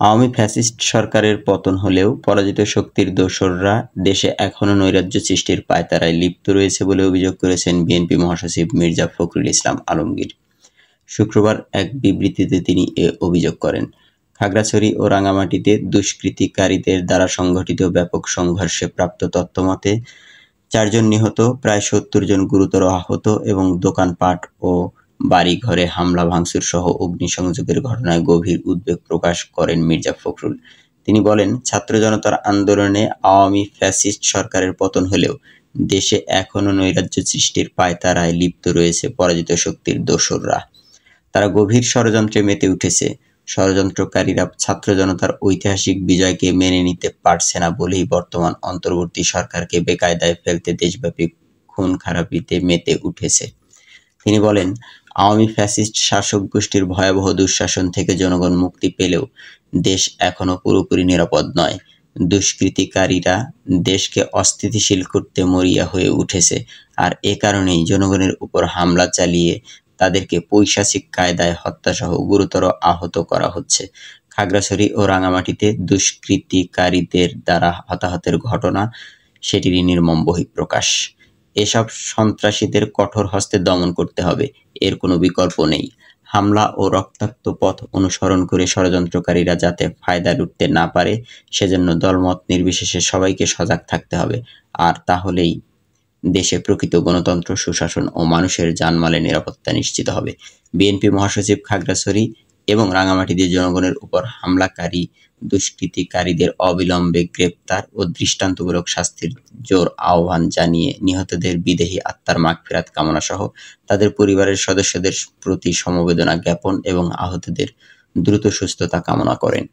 Awami fascist সরকারের পতন হলেও পরাজিত শক্তির দোসররা দেশে এখনো নৈরাজ্য সৃষ্টির পায়তারায় লিপ্ত রয়েছে বলে অভিযোগ করেছেন বিএনপি মহাসচিব মির্জা ফখরুল ইসলাম আলমগীর। শুক্রবার এক বিবৃতিতে তিনি এ অভিযোগ করেন। খাগড়াছড়ি ও রাঙামাটিতে দুষ্কৃতিকারীদের দ্বারা সংঘটিত ব্যাপক সংঘর্ষে প্রাপ্ত তথ্যমতে ৪ জন নিহত, প্রায় ৭০ জন গুরুতর আহত এবং দোকানপাট ও বাড়িঘরে হামলা ভাঙচুর সহ অগ্নিসংযোগের ঘটনায় গভীর উদ্বেগ প্রকাশ করেন মির্জা ফখরুল। তিনি বলেন, ছাত্র জনতার আন্দোলনে আওয়ামী ফ্যাসিস্ট সরকারের পতন হলেও দেশে এখনো নৈরাজ্য সৃষ্টির পায়তারায় লিপ্ত রয়েছে পরাজিত শক্তির দোসররা। তারা গভীর ষড়যন্ত্রে মেতে উঠেছে। ষড়যন্ত্রকারীরা ছাত্র জনতার ঐতিহাসিক বিজয়কে মেনে নিতে পারছে না বলেই বর্তমান অন্তর্বর্তী সরকারকে বেকায়দায় ফেলতে দেশব্যাপী খুন-খারাপিতে মেতে উঠেছে। তিনি বলেন, আওয়ামী ফ্যাসিস্ট শাসক গোষ্ঠীর ভয়াবহ দুঃশাসন থেকে জনগণ মুক্তি পেলেও দেশ এখনো পুরোপুরি নিরাপদ নয়। দুষ্কৃতিকারীরা দেশকে অস্থিতিশীল করতে মরিয়া হয়ে উঠেছে, আর এ কারণেই জনগণের উপর হামলা চালিয়ে তাদেরকে পৈশাচিক কায়দায় হত্যাসহ গুরুতর আহত করা হচ্ছে। খাগড়াছড়ি ও রাঙামাটিতে দুষ্কৃতিকারীদের দ্বারা হতাহতের ঘটনা সেটিরই নির্মম বহিঃপ্রকাশ। এসব সন্ত্রাসীদের কঠোর হস্তে দমন করতে হবে, এর কোনো বিকল্প নেই। হামলা ও রক্তাক্ত পথ অনুসরণ করে ষড়যন্ত্রকারীরা যাতে ফায়দা লুটতে না পারে, সেজন্য দলমত নির্বিশেষে সবাইকে সজাগ থাকতে হবে। আর তাহলেই দেশে প্রকৃত গণতন্ত্র, সুশাসন ও মানুষের জানমালের নিরাপত্তা নিশ্চিত হবে। বিএনপি মহাসচিব খাগড়াছড়ি এবং রাঙামাটিতে জনগণের উপর হামলাকারী দুষ্কৃতিকারীদের অবিলম্বে গ্রেপ্তার ও দৃষ্টান্তমূলক শাস্তির জোর আহ্বান জানিয়ে নিহতদের বিদেহী আত্মার মাগফিরাত কামনা সহ তাদের পরিবারের সদস্যদের প্রতি সমবেদনা জ্ঞাপন এবং আহতদের দ্রুত সুস্থতা কামনা করেন।